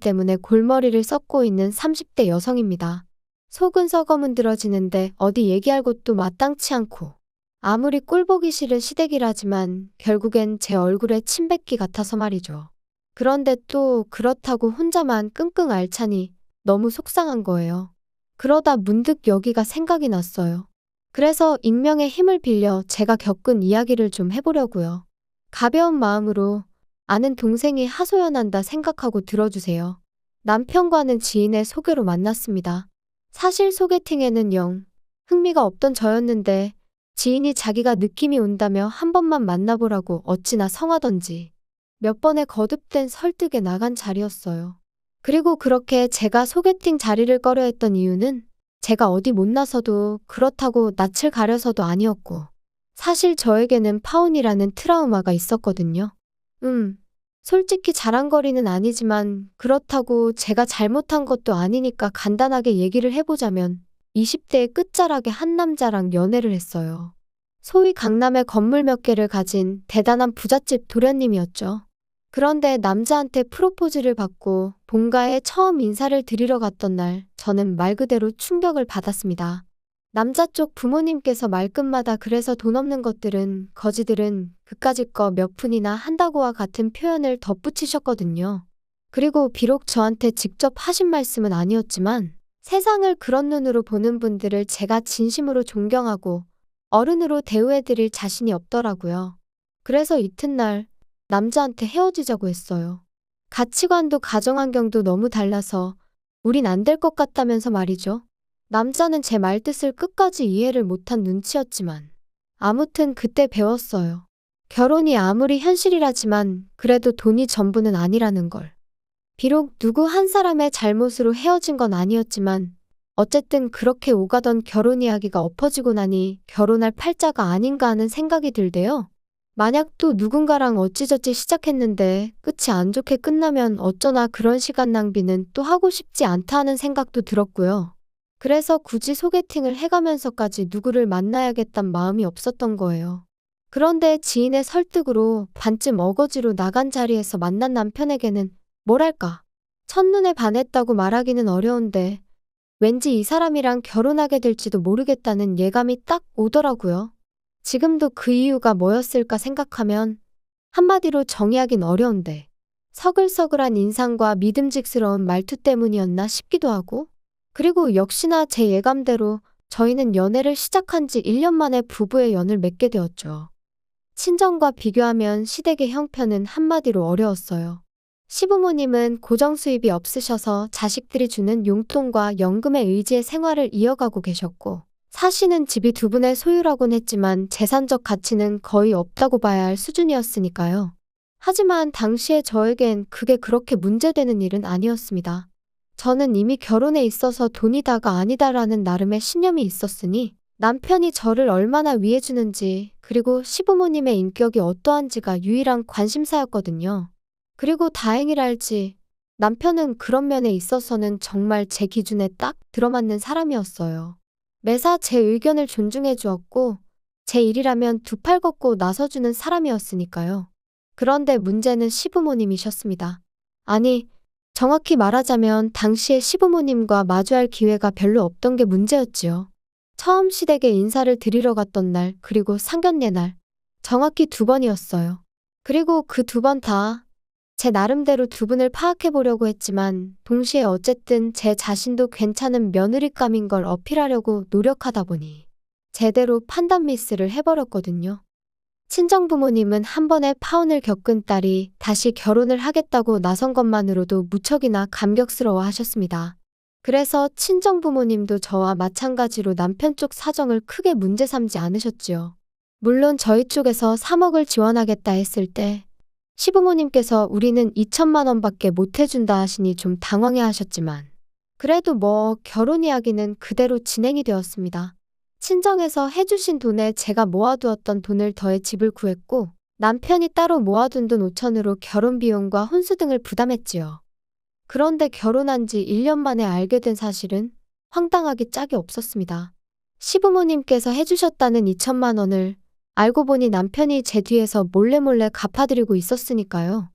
때문에 골머리를 썩고 있는 30대 여성입니다. 속은 썩어 문드러지는데 어디 얘기할 곳도 마땅치 않고 아무리 꼴보기 싫은 시댁이라지만 결국엔 제 얼굴에 침 뱉기 같아서 말이죠. 그런데 또 그렇다고 혼자만 끙끙 앓자니 너무 속상한 거예요. 그러다 문득 여기가 생각이 났어요. 그래서 익명의 힘을 빌려 제가 겪은 이야기를 좀 해보려고요. 가벼운 마음으로 아는 동생이 하소연한다 생각하고 들어주세요. 남편과는 지인의 소개로 만났습니다. 사실 소개팅에는 영 흥미가 없던 저였는데 지인이 자기가 느낌이 온다며 한 번만 만나보라고 어찌나 성하던지 몇 번의 거듭된 설득에 나간 자리였어요. 그리고 그렇게 제가 소개팅 자리를 꺼려했던 이유는 제가 어디 못나서도 그렇다고 낯을 가려서도 아니었고 사실 저에게는 파혼이라는 트라우마가 있었거든요. 솔직히 자랑거리는 아니지만 그렇다고 제가 잘못한 것도 아니니까 간단하게 얘기를 해보자면 20대의 끝자락에 한 남자랑 연애를 했어요. 소위 강남에 건물 몇 개를 가진 대단한 부잣집 도련님이었죠. 그런데 남자한테 프로포즈를 받고 본가에 처음 인사를 드리러 갔던 날 저는 말 그대로 충격을 받았습니다. 남자 쪽 부모님께서 말끝마다 그래서 돈 없는 것들은 거지들은 그까짓 거 몇 푼이나 한다고와 같은 표현을 덧붙이셨거든요. 그리고 비록 저한테 직접 하신 말씀은 아니었지만 세상을 그런 눈으로 보는 분들을 제가 진심으로 존경하고 어른으로 대우해드릴 자신이 없더라고요. 그래서 이튿날 남자한테 헤어지자고 했어요. 가치관도 가정환경도 너무 달라서 우린 안 될 것 같다면서 말이죠. 남자는 제 말뜻을 끝까지 이해를 못한 눈치였지만 아무튼 그때 배웠어요. 결혼이 아무리 현실이라지만 그래도 돈이 전부는 아니라는 걸. 비록 누구 한 사람의 잘못으로 헤어진 건 아니었지만 어쨌든 그렇게 오가던 결혼 이야기가 엎어지고 나니 결혼할 팔자가 아닌가 하는 생각이 들대요. 만약 또 누군가랑 어찌저찌 시작했는데 끝이 안 좋게 끝나면 어쩌나 그런 시간 낭비는 또 하고 싶지 않다 하는 생각도 들었고요. 그래서 굳이 소개팅을 해가면서까지 누구를 만나야겠단 마음이 없었던 거예요. 그런데 지인의 설득으로 반쯤 어거지로 나간 자리에서 만난 남편에게는 뭐랄까 첫눈에 반했다고 말하기는 어려운데 왠지 이 사람이랑 결혼하게 될지도 모르겠다는 예감이 딱 오더라고요. 지금도 그 이유가 뭐였을까 생각하면 한마디로 정의하긴 어려운데 서글서글한 인상과 믿음직스러운 말투 때문이었나 싶기도 하고 그리고 역시나 제 예감대로 저희는 연애를 시작한 지 1년 만에 부부의 연을 맺게 되었죠. 친정과 비교하면 시댁의 형편은 한마디로 어려웠어요. 시부모님은 고정 수입이 없으셔서 자식들이 주는 용돈과 연금에 의지해 생활을 이어가고 계셨고 사시는 집이 두 분의 소유라곤 했지만 재산적 가치는 거의 없다고 봐야 할 수준이었으니까요. 하지만 당시에 저에겐 그게 그렇게 문제되는 일은 아니었습니다. 저는 이미 결혼에 있어서 돈이 다가 아니다라는 나름의 신념이 있었으니 남편이 저를 얼마나 위해주는지 그리고 시부모님의 인격이 어떠한지가 유일한 관심사였거든요. 그리고 다행이랄지 남편은 그런 면에 있어서는 정말 제 기준에 딱 들어맞는 사람이었어요. 매사 제 의견을 존중해 주었고 제 일이라면 두 팔 걷고 나서주는 사람이었으니까요. 그런데 문제는 시부모님이셨습니다. 아니, 정확히 말하자면 당시에 시부모님과 마주할 기회가 별로 없던 게 문제였지요. 처음 시댁에 인사를 드리러 갔던 날 그리고 상견례 날 정확히 2번이었어요. 그리고 그 2번 다 제 나름대로 두 분을 파악해 보려고 했지만 동시에 어쨌든 제 자신도 괜찮은 며느리감인 걸 어필하려고 노력하다 보니 제대로 판단 미스를 해버렸거든요. 친정부모님은 한 번에 파혼을 겪은 딸이 다시 결혼을 하겠다고 나선 것만으로도 무척이나 감격스러워 하셨습니다. 그래서 친정부모님도 저와 마찬가지로 남편 쪽 사정을 크게 문제 삼지 않으셨지요. 물론 저희 쪽에서 3억을 지원하겠다 했을 때 시부모님께서 우리는 2천만 원밖에 못 해준다 하시니 좀 당황해 하셨지만 그래도 뭐 결혼 이야기는 그대로 진행이 되었습니다. 친정에서 해주신 돈에 제가 모아두었던 돈을 더해 집을 구했고 남편이 따로 모아둔 돈 5천으로 결혼 비용과 혼수 등을 부담했지요. 그런데 결혼한 지 1년 만에 알게 된 사실은 황당하기 짝이 없었습니다. 시부모님께서 해주셨다는 2천만 원을 알고 보니 남편이 제 뒤에서 몰래 갚아드리고 있었으니까요.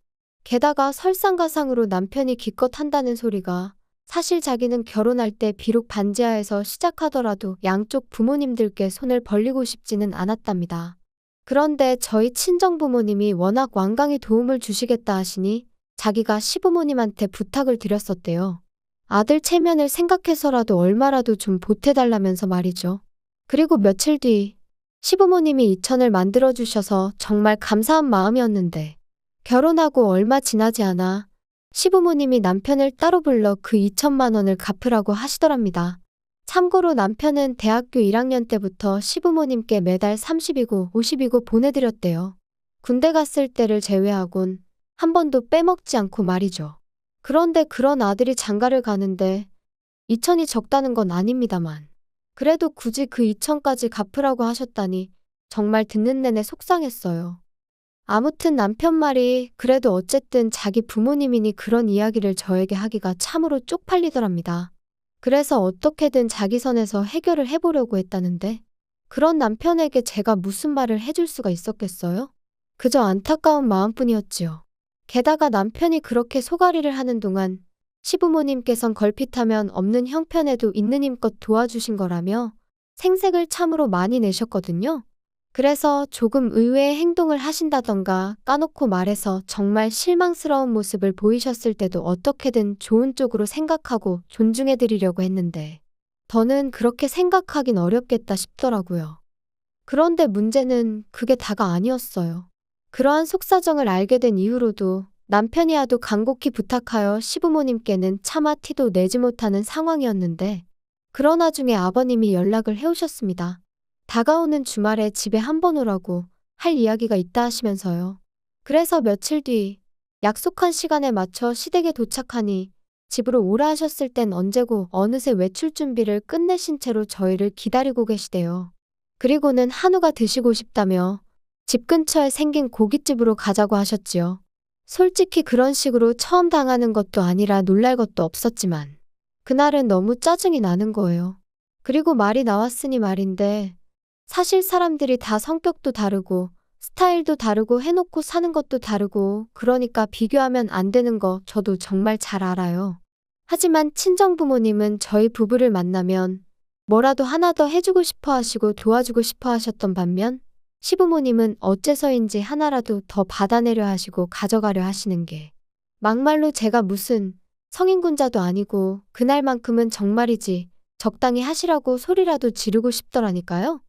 게다가 설상가상으로 남편이 기껏 한다는 소리가 사실 자기는 결혼할 때 비록 반지하에서 시작하더라도 양쪽 부모님들께 손을 벌리고 싶지는 않았답니다. 그런데 저희 친정부모님이 워낙 완강히 도움을 주시겠다 하시니 자기가 시부모님한테 부탁을 드렸었대요. 아들 체면을 생각해서라도 얼마라도 좀 보태달라면서 말이죠. 그리고 며칠 뒤 시부모님이 2천을 만들어주셔서 정말 감사한 마음이었는데 결혼하고 얼마 지나지 않아 시부모님이 남편을 따로 불러 그 2천만 원을 갚으라고 하시더랍니다. 참고로 남편은 대학교 1학년 때부터 시부모님께 매달 30이고 50이고 보내드렸대요. 군대 갔을 때를 제외하곤 한 번도 빼먹지 않고 말이죠. 그런데 그런 아들이 장가를 가는데 2천이 적다는 건 아닙니다만 그래도 굳이 그 2천까지 갚으라고 하셨다니 정말 듣는 내내 속상했어요. 아무튼 남편 말이 그래도 어쨌든 자기 부모님이니 그런 이야기를 저에게 하기가 참으로 쪽팔리더랍니다. 그래서 어떻게든 자기 선에서 해결을 해보려고 했다는데 그런 남편에게 제가 무슨 말을 해줄 수가 있었겠어요? 그저 안타까운 마음뿐이었지요. 게다가 남편이 그렇게 소가리를 하는 동안 시부모님께선 걸핏하면 없는 형편에도 있는 힘껏 도와주신 거라며 생색을 참으로 많이 내셨거든요. 그래서 조금 의외의 행동을 하신다던가 까놓고 말해서 정말 실망스러운 모습을 보이셨을 때도 어떻게든 좋은 쪽으로 생각하고 존중해드리려고 했는데 더는 그렇게 생각하긴 어렵겠다 싶더라고요. 그런데 문제는 그게 다가 아니었어요. 그러한 속사정을 알게 된 이후로도 남편이 하도 간곡히 부탁하여 시부모님께는 차마 티도 내지 못하는 상황이었는데 그런 와중에 아버님이 연락을 해오셨습니다. 다가오는 주말에 집에 한번 오라고 할 이야기가 있다 하시면서요. 그래서 며칠 뒤 약속한 시간에 맞춰 시댁에 도착하니 집으로 오라 하셨을 땐 언제고 어느새 외출 준비를 끝내신 채로 저희를 기다리고 계시대요. 그리고는 한우가 드시고 싶다며 집 근처에 생긴 고깃집으로 가자고 하셨지요. 솔직히 그런 식으로 처음 당하는 것도 아니라 놀랄 것도 없었지만 그날은 너무 짜증이 나는 거예요. 그리고 말이 나왔으니 말인데 사실 사람들이 다 성격도 다르고 스타일도 다르고 해놓고 사는 것도 다르고 그러니까 비교하면 안 되는 거 저도 정말 잘 알아요. 하지만 친정부모님은 저희 부부를 만나면 뭐라도 하나 더 해주고 싶어 하시고 도와주고 싶어 하셨던 반면 시부모님은 어째서인지 하나라도 더 받아내려 하시고 가져가려 하시는 게 막말로 제가 무슨 성인군자도 아니고 그날만큼은 정말이지 적당히 하시라고 소리라도 지르고 싶더라니까요.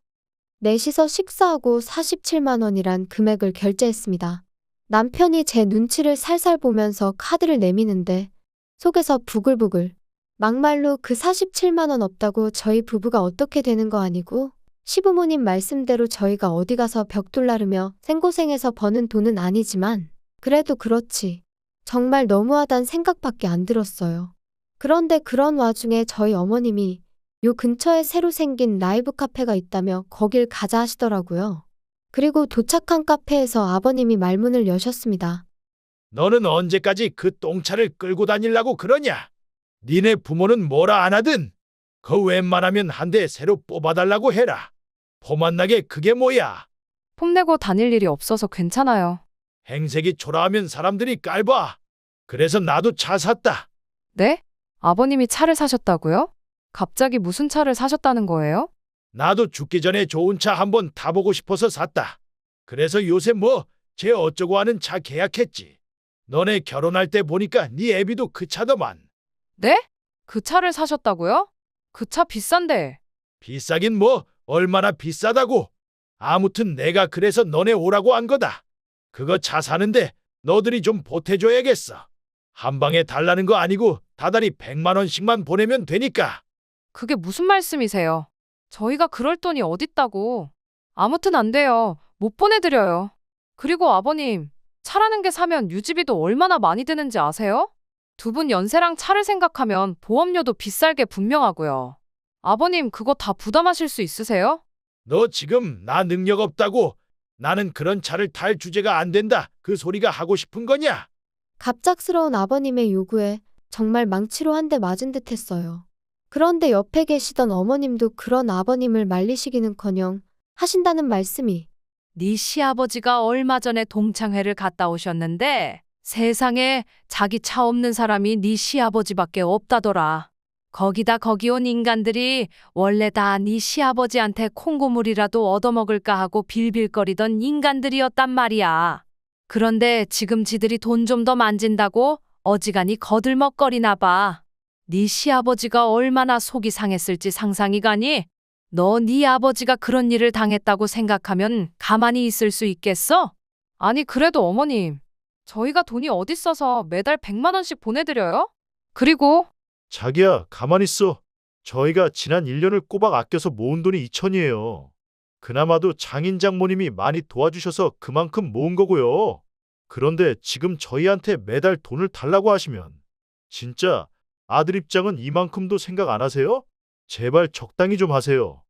넷이서 식사하고 47만 원이란 금액을 결제했습니다. 남편이 제 눈치를 살살 보면서 카드를 내미는데 속에서 부글부글 막말로 그 47만 원 없다고 저희 부부가 어떻게 되는 거 아니고 시부모님 말씀대로 저희가 어디 가서 벽돌나르며 생고생해서 버는 돈은 아니지만 그래도 그렇지. 정말 너무하단 생각밖에 안 들었어요. 그런데 그런 와중에 저희 어머님이 요 근처에 새로 생긴 라이브 카페가 있다며 거길 가자 하시더라고요. 그리고 도착한 카페에서 아버님이 말문을 여셨습니다. 너는 언제까지 그 똥차를 끌고 다니려고 그러냐? 니네 부모는 뭐라 안 하든 그 웬만하면 한 대 새로 뽑아달라고 해라. 포만나게 그게 뭐야? 폼내고 다닐 일이 없어서 괜찮아요. 행색이 초라하면 사람들이 깔봐. 그래서 나도 차 샀다. 네? 아버님이 차를 사셨다고요? 갑자기 무슨 차를 사셨다는 거예요? 나도 죽기 전에 좋은 차 한번 타보고 싶어서 샀다. 그래서 요새 뭐 쟤 어쩌고 하는 차 계약했지. 너네 결혼할 때 보니까 네 애비도 그 차더만. 네? 그 차를 사셨다고요? 그 차 비싼데. 비싸긴 뭐 얼마나 비싸다고. 아무튼 내가 그래서 너네 오라고 한 거다. 그거 차 사는데 너들이 좀 보태줘야겠어. 한 방에 달라는 거 아니고 다달이 100만 원씩만 보내면 되니까. 그게 무슨 말씀이세요? 저희가 그럴 돈이 어딨다고. 아무튼 안 돼요. 못 보내드려요. 그리고 아버님, 차라는 게 사면 유지비도 얼마나 많이 드는지 아세요? 두 분 연세랑 차를 생각하면 보험료도 비쌀 게 분명하고요. 아버님 그거 다 부담하실 수 있으세요? 너 지금 나 능력 없다고 나는 그런 차를 탈 주제가 안 된다. 그 소리가 하고 싶은 거냐? 갑작스러운 아버님의 요구에 정말 망치로 한 대 맞은 듯 했어요. 그런데 옆에 계시던 어머님도 그런 아버님을 말리시기는커녕 하신다는 말씀이 네 시아버지가 얼마 전에 동창회를 갔다 오셨는데 세상에 자기 차 없는 사람이 네 시아버지밖에 없다더라. 거기다 거기 온 인간들이 원래 다 네 시아버지한테 콩고물이라도 얻어먹을까 하고 빌빌거리던 인간들이었단 말이야. 그런데 지금 지들이 돈 좀 더 만진다고 어지간히 거들먹거리나 봐. 네 시아버지가 얼마나 속이 상했을지 상상이 가니? 너 네 아버지가 그런 일을 당했다고 생각하면 가만히 있을 수 있겠어? 아니 그래도 어머님, 저희가 돈이 어딨어서 매달 100만 원씩 보내드려요? 그리고 자기야, 가만히 있어. 저희가 지난 1년을 꼬박 아껴서 모은 돈이 2천이에요. 그나마도 장인 장모님이 많이 도와주셔서 그만큼 모은 거고요. 그런데 지금 저희한테 매달 돈을 달라고 하시면 진짜 아들 입장은 이만큼도 생각 안 하세요? 제발 적당히 좀 하세요.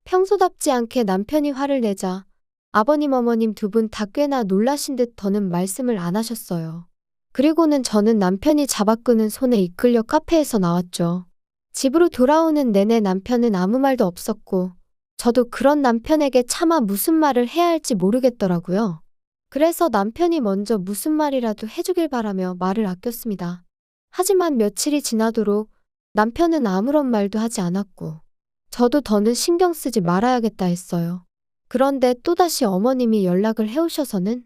평소답지 않게 남편이 화를 내자 아버님 어머님 두 분 다 꽤나 놀라신 듯 더는 말씀을 안 하셨어요. 그리고는 저는 남편이 잡아끄는 손에 이끌려 카페에서 나왔죠. 집으로 돌아오는 내내 남편은 아무 말도 없었고 저도 그런 남편에게 차마 무슨 말을 해야 할지 모르겠더라고요. 그래서 남편이 먼저 무슨 말이라도 해주길 바라며 말을 아꼈습니다. 하지만 며칠이 지나도록 남편은 아무런 말도 하지 않았고 저도 더는 신경 쓰지 말아야겠다 했어요. 그런데 또다시 어머님이 연락을 해오셔서는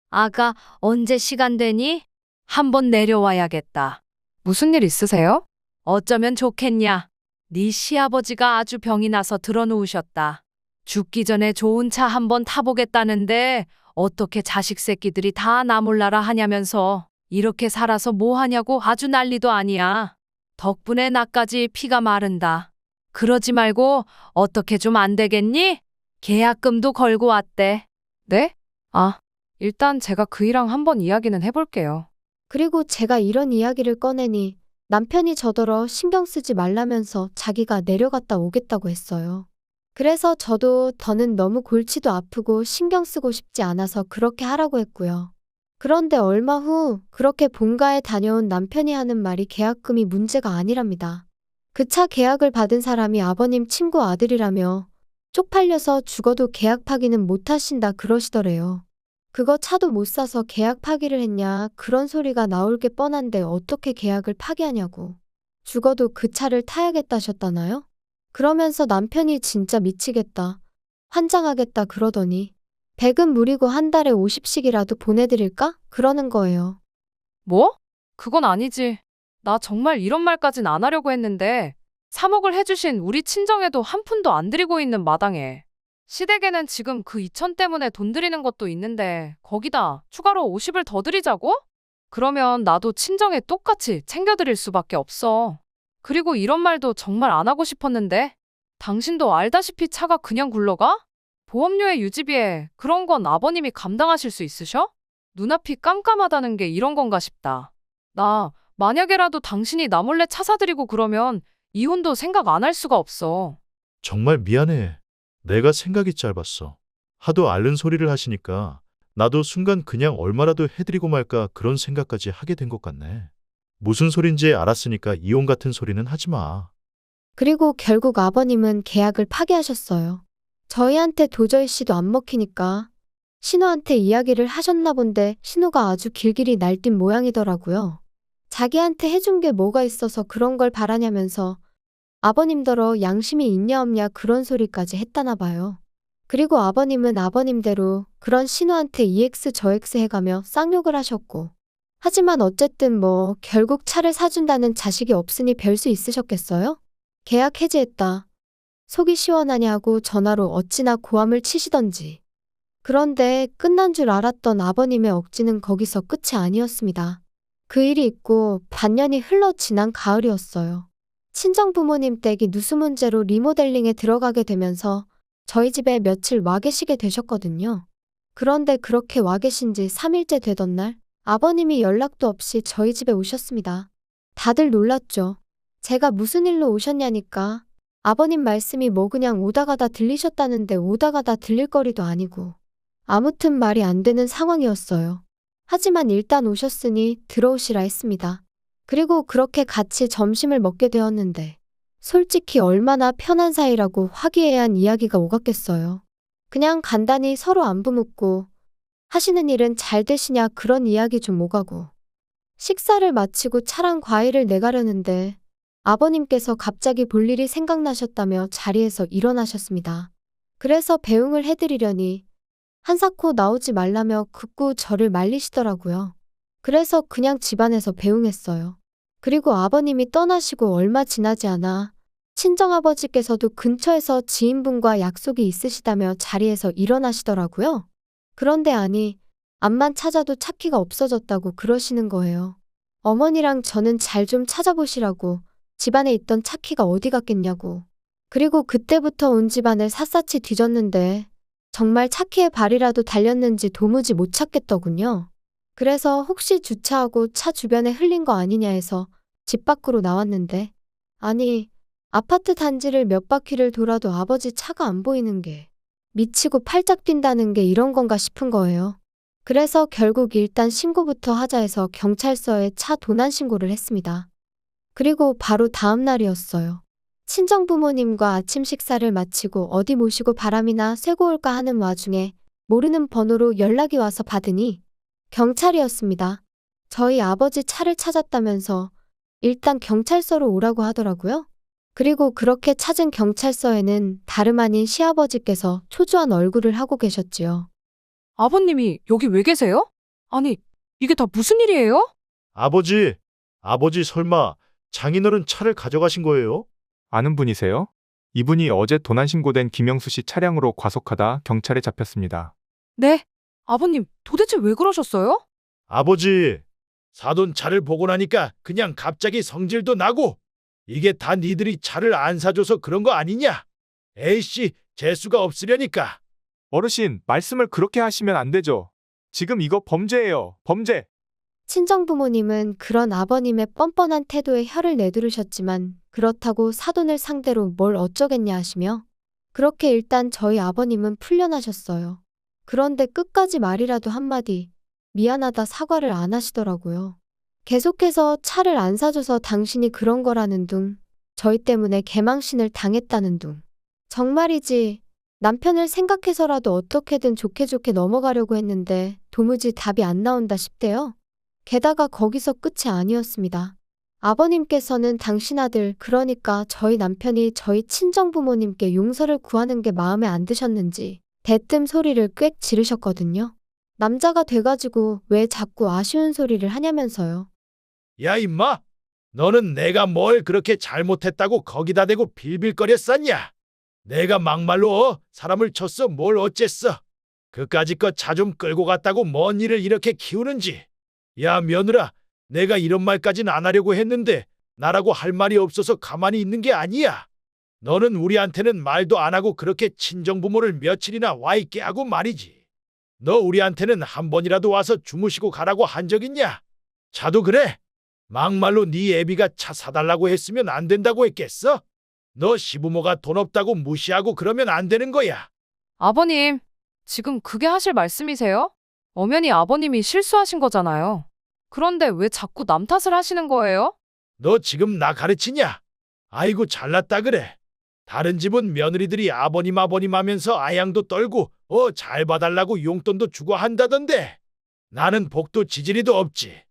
아가 언제 시간 되니? 한번 내려와야겠다. 무슨 일 있으세요? 어쩌면 좋겠냐? 네 시아버지가 아주 병이 나서 들어누우셨다. 죽기 전에 좋은 차 한번 타보겠다는데 어떻게 자식 새끼들이 다 나 몰라라 하냐면서 이렇게 살아서 뭐 하냐고 아주 난리도 아니야. 덕분에 나까지 피가 마른다. 그러지 말고 어떻게 좀 안 되겠니? 계약금도 걸고 왔대. 네? 아, 일단 제가 그이랑 한번 이야기는 해볼게요. 그리고 제가 이런 이야기를 꺼내니 남편이 저더러 신경 쓰지 말라면서 자기가 내려갔다 오겠다고 했어요. 그래서 저도 더는 너무 골치도 아프고 신경 쓰고 싶지 않아서 그렇게 하라고 했고요. 그런데 얼마 후 그렇게 본가에 다녀온 남편이 하는 말이 계약금이 문제가 아니랍니다. 그 차 계약을 받은 사람이 아버님 친구 아들이라며 쪽팔려서 죽어도 계약 파기는 못 하신다 그러시더래요. 그거 차도 못 사서 계약 파기를 했냐 그런 소리가 나올 게 뻔한데 어떻게 계약을 파기하냐고. 죽어도 그 차를 타야겠다셨다나요? 그러면서 남편이 진짜 미치겠다. 환장하겠다 그러더니 100은 무리고 한 달에 50씩이라도 보내드릴까? 그러는 거예요. 뭐? 그건 아니지. 나 정말 이런 말까진 안 하려고 했는데 3억을 해주신 우리 친정에도 한 푼도 안 드리고 있는 마당에 시댁에는 지금 그 2천 때문에 돈 드리는 것도 있는데 거기다 추가로 50을 더 드리자고? 그러면 나도 친정에 똑같이 챙겨드릴 수밖에 없어. 그리고 이런 말도 정말 안 하고 싶었는데 당신도 알다시피 차가 그냥 굴러가? 보험료에 유지비에 그런 건 아버님이 감당하실 수 있으셔? 눈앞이 깜깜하다는 게 이런 건가 싶다. 나 만약에라도 당신이 나 몰래 차 사드리고 그러면 이혼도 생각 안 할 수가 없어. 정말 미안해. 내가 생각이 짧았어. 하도 앓는 소리를 하시니까 나도 순간 그냥 얼마라도 해드리고 말까 그런 생각까지 하게 된 것 같네. 무슨 소린지 알았으니까 이혼 같은 소리는 하지 마. 그리고 결국 아버님은 계약을 파기하셨어요. 저희한테 도저히 씨도 안 먹히니까 신우한테 이야기를 하셨나 본데 신우가 아주 길길이 날뛴 모양이더라고요. 자기한테 해준 게 뭐가 있어서 그런 걸 바라냐면서 아버님더러 양심이 있냐 없냐 그런 소리까지 했다나 봐요. 그리고 아버님은 아버님대로 그런 신우한테 EX 저X 해가며 쌍욕을 하셨고 하지만 어쨌든 뭐 결국 차를 사준다는 자식이 없으니 별 수 있으셨겠어요? 계약 해지했다. 속이 시원하냐고 전화로 어찌나 고함을 치시던지. 그런데 끝난 줄 알았던 아버님의 억지는 거기서 끝이 아니었습니다. 그 일이 있고 반년이 흘러 지난 가을이었어요. 친정 부모님 댁이 누수 문제로 리모델링에 들어가게 되면서 저희 집에 며칠 와 계시게 되셨거든요. 그런데 그렇게 와 계신 지 3일째 되던 날 아버님이 연락도 없이 저희 집에 오셨습니다. 다들 놀랐죠. 제가 무슨 일로 오셨냐니까 아버님 말씀이 뭐 그냥 오다 가다 들리셨다는데 오다 가다 들릴 거리도 아니고 아무튼 말이 안 되는 상황이었어요. 하지만 일단 오셨으니 들어오시라 했습니다. 그리고 그렇게 같이 점심을 먹게 되었는데 솔직히 얼마나 편한 사이라고 화기애애한 이야기가 오갔겠어요. 그냥 간단히 서로 안부 묻고 하시는 일은 잘 되시냐 그런 이야기 좀 오가고. 식사를 마치고 차랑 과일을 내가려는데 아버님께서 갑자기 볼 일이 생각나셨다며 자리에서 일어나셨습니다. 그래서 배웅을 해드리려니 한사코 나오지 말라며 극구 저를 말리시더라고요. 그래서 그냥 집안에서 배웅했어요. 그리고 아버님이 떠나시고 얼마 지나지 않아 친정아버지께서도 근처에서 지인분과 약속이 있으시다며 자리에서 일어나시더라고요. 그런데 아니, 암만 찾아도 찾기가 없어졌다고 그러시는 거예요. 어머니랑 저는 잘 좀 찾아보시라고, 집안에 있던 차키가 어디 갔겠냐고. 그리고 그때부터 온 집안을 샅샅이 뒤졌는데 정말 차키의 발이라도 달렸는지 도무지 못 찾겠더군요. 그래서 혹시 주차하고 차 주변에 흘린 거 아니냐 해서 집 밖으로 나왔는데, 아니, 아파트 단지를 몇 바퀴를 돌아도 아버지 차가 안 보이는 게 미치고 팔짝 뛴다는 게 이런 건가 싶은 거예요. 그래서 결국 일단 신고부터 하자 해서 경찰서에 차 도난 신고를 했습니다. 그리고 바로 다음 날이었어요. 친정부모님과 아침 식사를 마치고 어디 모시고 바람이나 쐬고 올까 하는 와중에 모르는 번호로 연락이 와서 받으니 경찰이었습니다. 저희 아버지 차를 찾았다면서 일단 경찰서로 오라고 하더라고요. 그리고 그렇게 찾은 경찰서에는 다름 아닌 시아버지께서 초조한 얼굴을 하고 계셨지요. 아버님이 여기 왜 계세요? 아니, 이게 다 무슨 일이에요? 아버지 설마 장인어른 차를 가져가신 거예요? 아는 분이세요? 이분이 어제 도난 신고된 김영수 씨 차량으로 과속하다 경찰에 잡혔습니다. 네? 아버님, 도대체 왜 그러셨어요? 아버지, 사돈 차를 보고 나니까 그냥 갑자기 성질도 나고, 이게 다 니들이 차를 안 사줘서 그런 거 아니냐? 에이씨, 재수가 없으려니까. 어르신, 말씀을 그렇게 하시면 안 되죠. 지금 이거 범죄예요. 범죄. 친정부모님은 그런 아버님의 뻔뻔한 태도에 혀를 내두르셨지만 그렇다고 사돈을 상대로 뭘 어쩌겠냐 하시며 그렇게 일단 저희 아버님은 풀려나셨어요. 그런데 끝까지 말이라도 한마디 미안하다 사과를 안 하시더라고요. 계속해서 차를 안 사줘서 당신이 그런 거라는 둥, 저희 때문에 개망신을 당했다는 둥. 정말이지 남편을 생각해서라도 어떻게든 좋게 넘어가려고 했는데 도무지 답이 안 나온다 싶대요. 게다가 거기서 끝이 아니었습니다. 아버님께서는 당신 아들, 그러니까 저희 남편이 저희 친정부모님께 용서를 구하는 게 마음에 안 드셨는지 대뜸 소리를 꽥 지르셨거든요. 남자가 돼가지고 왜 자꾸 아쉬운 소리를 하냐면서요. 야 임마, 너는 내가 뭘 그렇게 잘못했다고 거기다 대고 빌빌거렸었냐? 내가 막말로 사람을 쳤어 뭘 어쨌어? 그까짓 거 차 좀 끌고 갔다고 뭔 일을 이렇게 키우는지. 야 며느라, 내가 이런 말까진 안 하려고 했는데 나라고 할 말이 없어서 가만히 있는 게 아니야. 너는 우리한테는 말도 안 하고 그렇게 친정부모를 며칠이나 와 있게 하고 말이지. 너 우리한테는 한 번이라도 와서 주무시고 가라고 한 적 있냐? 차도 그래. 막말로 네 애비가 차 사달라고 했으면 안 된다고 했겠어? 너 시부모가 돈 없다고 무시하고 그러면 안 되는 거야. 아버님, 지금 그게 하실 말씀이세요? 엄연히 아버님이 실수하신 거잖아요. 그런데 왜 자꾸 남 탓을 하시는 거예요? 너 지금 나 가르치냐? 아이고 잘났다 그래. 다른 집은 며느리들이 아버님 하면서 아양도 떨고 잘 봐달라고 용돈도 주고 한다던데. 나는 복도 지지리도 없지.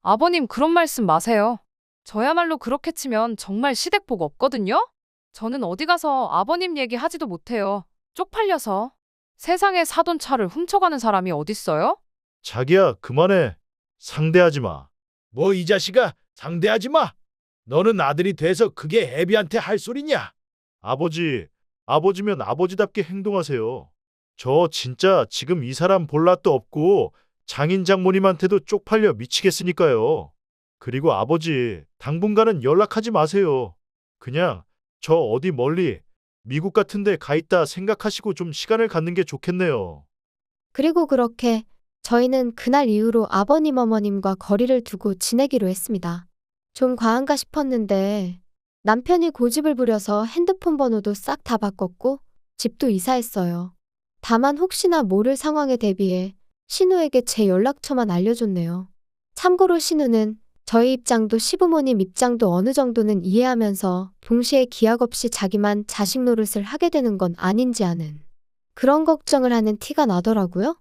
아버님 그런 말씀 마세요. 저야말로 그렇게 치면 정말 시댁복 없거든요? 저는 어디 가서 아버님 얘기 하지도 못해요. 쪽팔려서. 세상에 사돈 차를 훔쳐가는 사람이 어딨어요? 자기야 그만해. 상대하지 마. 뭐 이 자식아 상대하지 마. 너는 아들이 돼서 그게 애비한테 할 소리냐? 아버지면 아버지답게 행동하세요. 저 진짜 지금 이 사람 볼 낯도 없고 장인 장모님한테도 쪽팔려 미치겠으니까요. 그리고 아버지, 당분간은 연락하지 마세요. 그냥 저 어디 멀리 미국 같은 데 가 있다 생각하시고 좀 시간을 갖는 게 좋겠네요. 그리고 그렇게 저희는 그날 이후로 아버님 어머님과 거리를 두고 지내기로 했습니다. 좀 과한가 싶었는데 남편이 고집을 부려서 핸드폰 번호도 싹 다 바꿨고 집도 이사했어요. 다만 혹시나 모를 상황에 대비해 신우에게 제 연락처만 알려줬네요. 참고로 신우는 저희 입장도 시부모님 입장도 어느 정도는 이해하면서 동시에 기약 없이 자기만 자식 노릇을 하게 되는 건 아닌지 하는 그런 걱정을 하는 티가 나더라고요.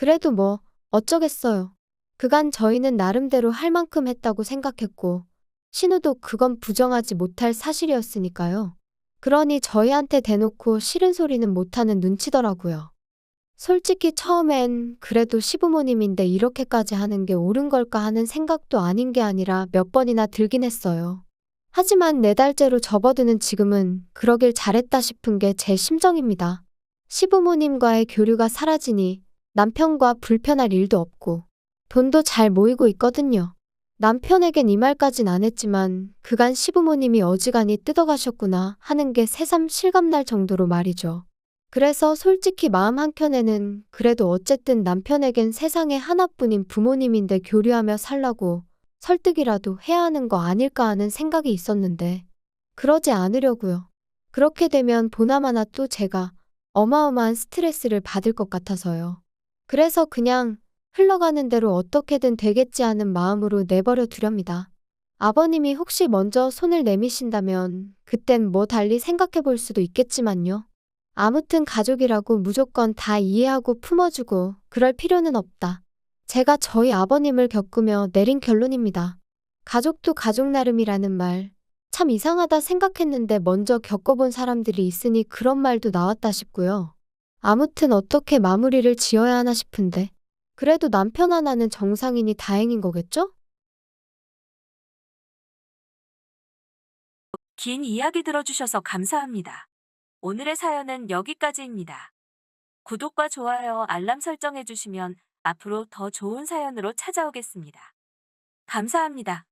그래도 뭐 어쩌겠어요. 그간 저희는 나름대로 할 만큼 했다고 생각했고 신우도 그건 부정하지 못할 사실이었으니까요. 그러니 저희한테 대놓고 싫은 소리는 못하는 눈치더라고요. 솔직히 처음엔 그래도 시부모님인데 이렇게까지 하는 게 옳은 걸까 하는 생각도 아닌 게 아니라 몇 번이나 들긴 했어요. 하지만 4달째로 접어드는 지금은 그러길 잘했다 싶은 게 제 심정입니다. 시부모님과의 교류가 사라지니 남편과 불편할 일도 없고 돈도 잘 모이고 있거든요. 남편에겐 이 말까진 안 했지만 그간 시부모님이 어지간히 뜯어가셨구나 하는 게 새삼 실감날 정도로 말이죠. 그래서 솔직히 마음 한켠에는 그래도 어쨌든 남편에겐 세상에 하나뿐인 부모님인데 교류하며 살라고 설득이라도 해야 하는 거 아닐까 하는 생각이 있었는데 그러지 않으려고요. 그렇게 되면 보나마나 또 제가 어마어마한 스트레스를 받을 것 같아서요. 그래서 그냥 흘러가는 대로 어떻게든 되겠지 하는 마음으로 내버려 두렵니다. 아버님이 혹시 먼저 손을 내미신다면 그땐 뭐 달리 생각해 볼 수도 있겠지만요. 아무튼 가족이라고 무조건 다 이해하고 품어주고 그럴 필요는 없다. 제가 저희 아버님을 겪으며 내린 결론입니다. 가족도 가족 나름이라는 말, 참 이상하다 생각했는데 먼저 겪어본 사람들이 있으니 그런 말도 나왔다 싶고요. 아무튼 어떻게 마무리를 지어야 하나 싶은데 그래도 남편 하나는 정상이니 다행인 거겠죠? 긴 이야기 들어주셔서 감사합니다. 오늘의 사연은 여기까지입니다. 구독과 좋아요, 알람 설정해주시면 앞으로 더 좋은 사연으로 찾아오겠습니다. 감사합니다.